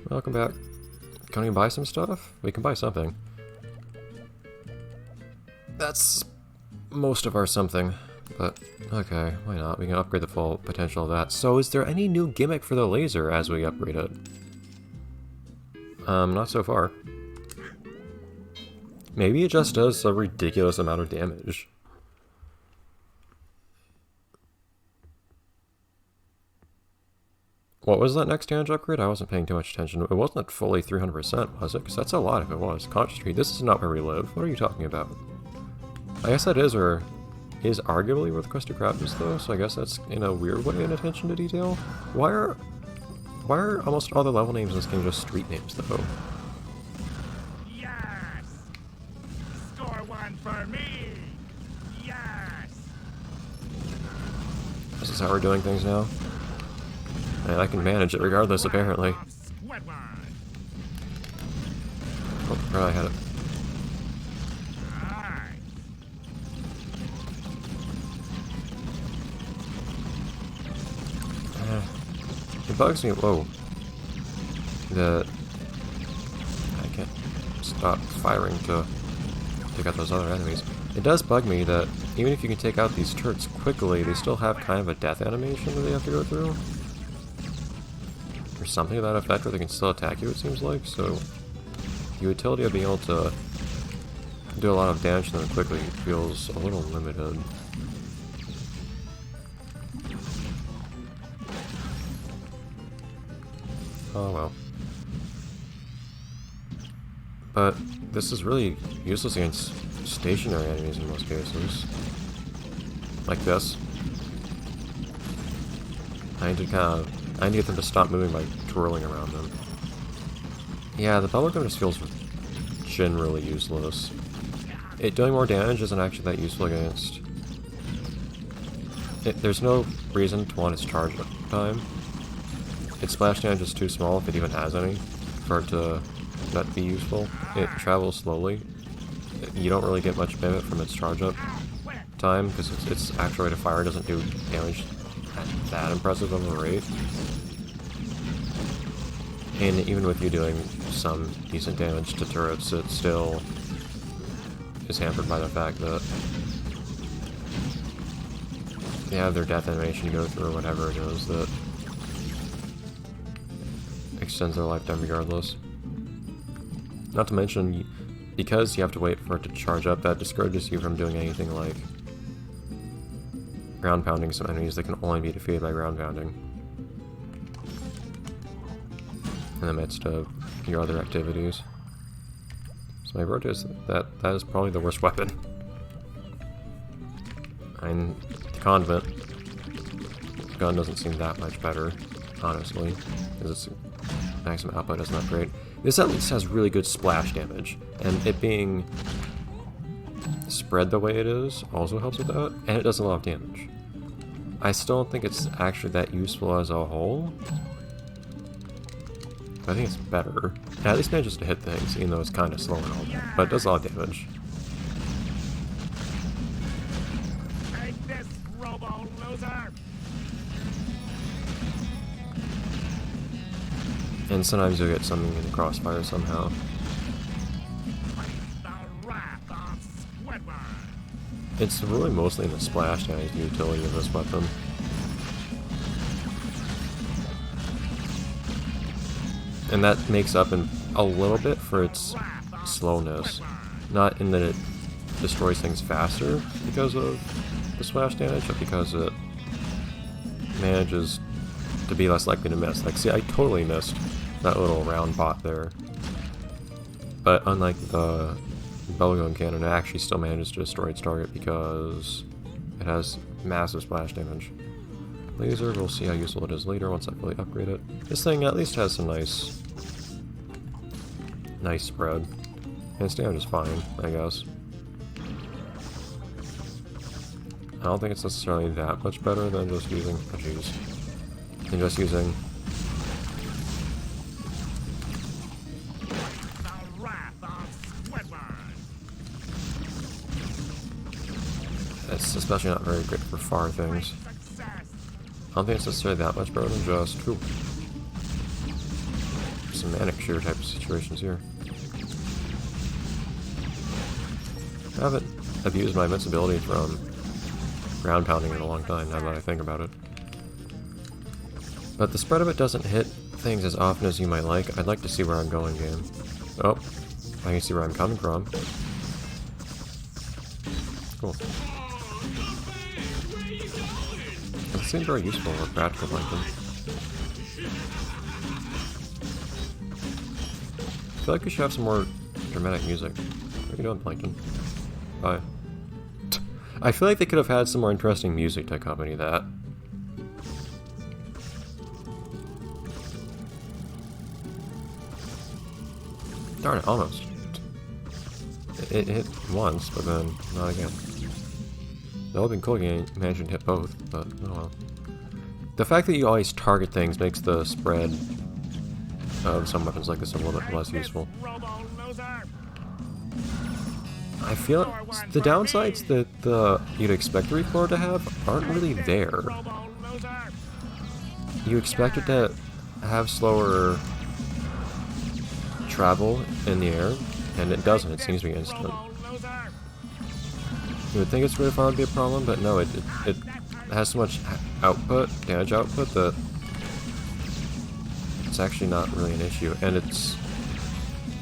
Welcome back. Can we buy some stuff? We can buy something. That's most of our something, but okay, why not? We can upgrade the full potential of that. So is there any new gimmick for the laser as we upgrade it? Not so far. Maybe it just does a ridiculous amount of damage. What was that next damage upgrade? I wasn't paying too much attention. It wasn't fully 300%, was it? Because that's a lot if it was. Conscious Tree, this is not where we live. What are you talking about? I guess that is arguably where the Krusty Krab is, though, so I guess that's, in a weird way, an attention to detail. Why are almost all the level names in this game just street names, though? Yes! Score one for me! Yes! This is how we're doing things now? And I can manage it regardless, apparently. Oh, probably had it. It bugs me, whoa, that I can't stop firing to take out those other enemies. It does bug me that even if you can take out these turrets quickly, they still have kind of a death animation that they have to go through. Or something to that effect where they can still attack you, it seems like, so the utility of being able to do a lot of damage to them quickly feels a little limited. Oh well. But this is really useless against stationary enemies in most cases. Like this. I need to get them to stop moving by twirling around them. Yeah, the bubblegum just feels generally useless. It doing more damage isn't actually that useful against... there's no reason to want its charge time. Its splash damage is too small, if it even has any, for it to not be useful. It travels slowly. You don't really get much benefit from its charge up time, because its actual rate of fire doesn't do damage at that impressive of a rate. And even with you doing some decent damage to turrets, it still is hampered by the fact that they have their death animation go through, or whatever it is, that extends their lifetime regardless. Not to mention, because you have to wait for it to charge up, that discourages you from doing anything like ground pounding some enemies that can only be defeated by ground pounding in the midst of your other activities. So my vote is that is probably the worst weapon. And the convent gun doesn't seem that much better, honestly, because its maximum output isn't that great. This at least has really good splash damage, and it being spread the way it is also helps with that, and it does a lot of damage. I still don't think it's actually that useful as a whole. I think it's better. It at least manages to hit things, even though it's kind of slow and all that, but it does a lot of damage. Take this, robo loser! And sometimes you'll get something in the crossfire somehow. The wrath of Squidward! It's really mostly in the splash damage, the utility of this weapon. And that makes up a little bit for its slowness. Not in that it destroys things faster because of the splash damage, but because it manages to be less likely to miss. Like, see, I totally missed that little round bot there. But unlike the bubblegum cannon, it actually still manages to destroy its target because it has massive splash damage. Laser, we'll see how useful it is later once I fully upgrade it. This thing at least has some nice spread. And its damage is fine, I guess. I don't think it's necessarily that much better than just using... oh jeez. Than just using... The wrath of Squidward! It's especially not very good for far things. Success! I don't think it's necessarily that much better than just... ooh. some manic shooter type of situations here. I haven't abused my invincibility from ground pounding in a long time, now that I think about it. But the spread of it doesn't hit things as often as you might like. I'd like to see where I'm going, game. Oh, I can see where I'm coming from. Cool. It seemed very useful or practical, Plankton. I feel like we should have some more dramatic music. What are you doing, Plankton? Bye. I feel like they could have had some more interesting music to accompany that. Darn it, almost. It hit once, but then not again. That would have been cool if you managed to hit both, but oh well. The fact that you always target things makes the spread of some weapons like this a little bit less useful. I feel the downsides that you'd expect the recoil to have aren't really there. You expect it to have slower travel in the air, and it doesn't. It seems to be instant. You would think its rate of fire would be a problem, but no, it has so much output, damage output, that it's actually not really an issue. And it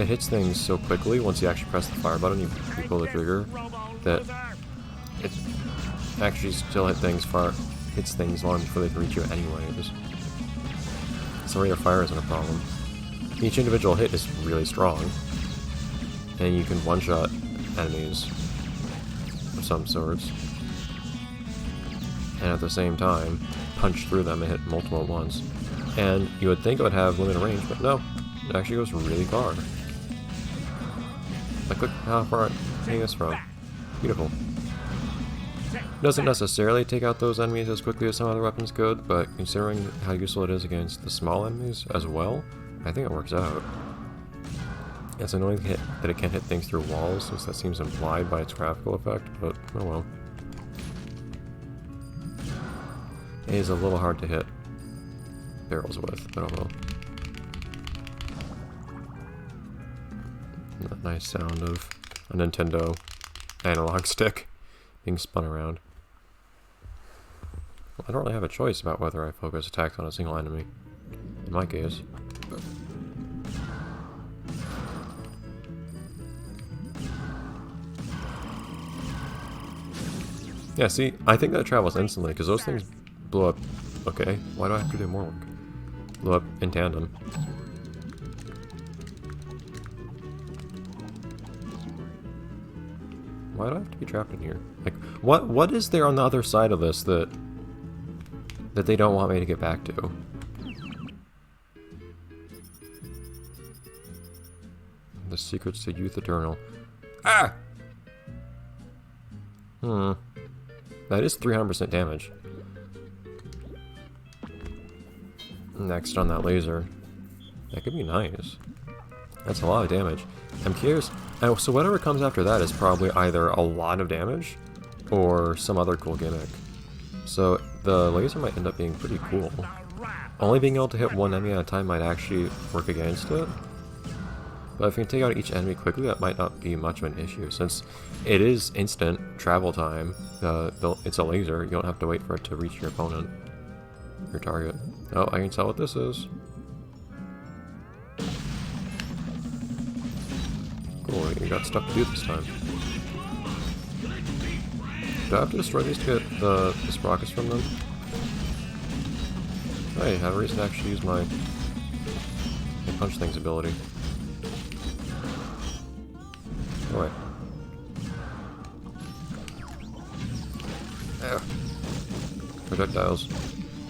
hits things so quickly once you actually press the fire button, you pull the trigger, that it actually still hits things long before they can reach you anyways. So rate of fire isn't a problem. Each individual hit is really strong, and you can one-shot enemies of some sorts, and at the same time punch through them and hit multiple at once. And you would think it would have limited range, but no, it actually goes really far. Like, look how far it's taking us from. Beautiful. Doesn't necessarily take out those enemies as quickly as some other weapons could, but considering how useful it is against the small enemies as well, I think it works out. It's annoying that it can't hit things through walls, since that seems implied by its graphical effect, but oh well. It is a little hard to hit barrels with, but oh well. That nice sound of a Nintendo analog stick being spun around. Well, I don't really have a choice about whether I focus attacks on a single enemy, in my case. Yeah, see, I think that travels instantly, because those things blow up. Okay, why do I have to do more work? Blow up in tandem. Why do I have to be trapped in here? Like, what is there on the other side of this that they don't want me to get back to? The secrets to youth eternal. Ah! That is 300% damage. Next on that laser. That could be nice. That's a lot of damage. I'm curious. So whatever comes after that is probably either a lot of damage or some other cool gimmick. So the laser might end up being pretty cool. Only being able to hit one enemy at a time might actually work against it. But if you can take out each enemy quickly, that might not be much of an issue, since it is instant travel time. It's a laser, you don't have to wait for it to reach your opponent, your target. Oh, I can tell what this is. Cool, you got stuff to do this time. Do I have to destroy these to get the sprockets from them? Hey, I have a reason to actually use my punch things ability. Oh wait. Projectiles.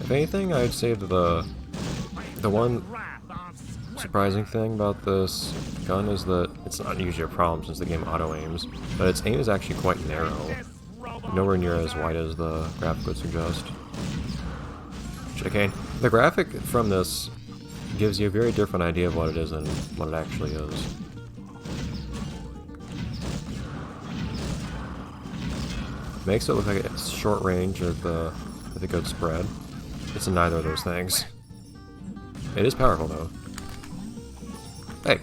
If anything, I'd say the one surprising thing about this gun is that it's not usually a problem since the game auto-aims, but its aim is actually quite narrow. Nowhere near as wide as the graphic would suggest. Chicane. The graphic from this gives you a very different idea of what it is and what it actually is. Makes it look like it's short range with a good spread. It's neither of those things. It is powerful though. Hey!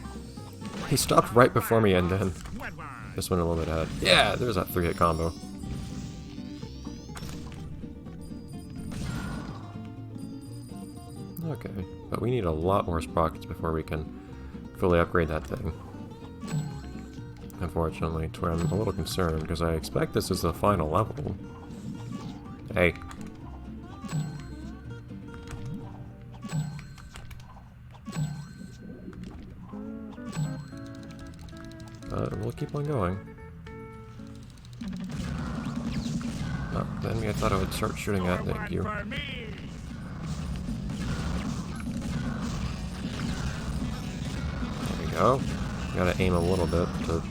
He stopped right before me and then Squidward. just went a little bit ahead. Yeah, there's that 3-hit combo. Okay, but we need a lot more sprockets before we can fully upgrade that thing. Unfortunately, to where I'm a little concerned, because I expect this is the final level. Hey. We'll keep on going. Oh, the enemy I thought I would start shooting at, Score thank you. one for me. There we go. Gotta aim a little bit to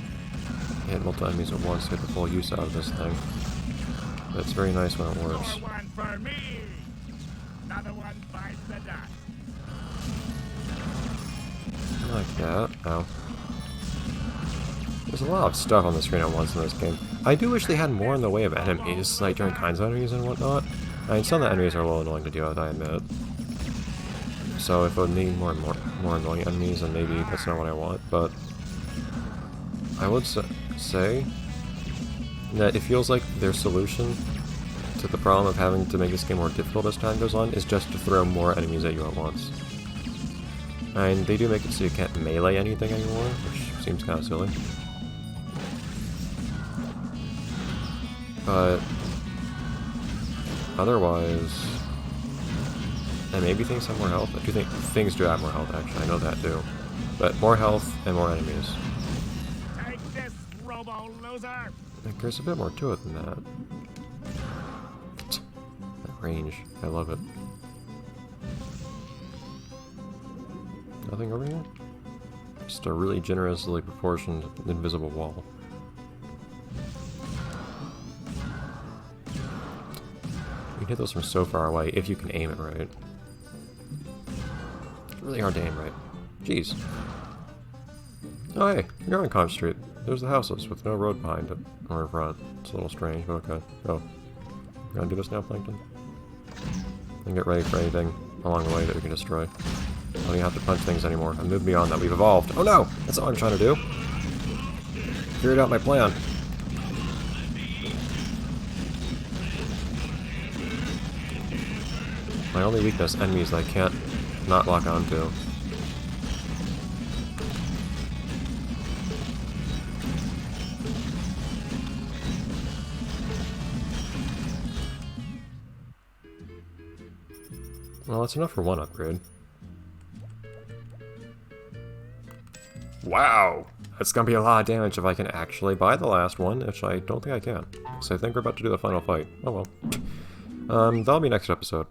hit multiple enemies at once to get the full use out of this thing. But it's very nice when it works. Score one for me. Another one bites the dust. Like that. Ow. There's a lot of stuff on the screen at once in this game. I do wish they had more in the way of enemies, like different kinds of enemies and whatnot. I mean, some of the enemies are a little annoying to deal with, I admit. So if I would need more annoying enemies, then maybe that's not what I want, but I would say that it feels like their solution to the problem of having to make this game more difficult as time goes on is just to throw more enemies at you at once. And they do make it so you can't melee anything anymore, which seems kind of silly. But otherwise, and maybe things have more health. I do think things do have more health, actually. I know that too. But more health and more enemies. Take this, robo loser. Like, there's a bit more to it than that. That range, I love it. Nothing over here? Just a really generously proportioned invisible wall. You can hit those from so far away if you can aim it right. It's really hard to aim right. Jeez. Oh hey, you're on Conch Street. There's the houses with no road behind it, or in front. It's a little strange, but okay. Oh. You gonna do this now, Plankton? And get ready for anything along the way that we can destroy. I don't even have to punch things anymore. I moved beyond that. We've evolved. Oh no! That's all I'm trying to do. Figured out my plan. My only weakness, enemies that I can't not lock onto. Well, that's enough for one upgrade. Wow! That's gonna be a lot of damage if I can actually buy the last one, which I don't think I can. So I think we're about to do the final fight. Oh well. That'll be next episode.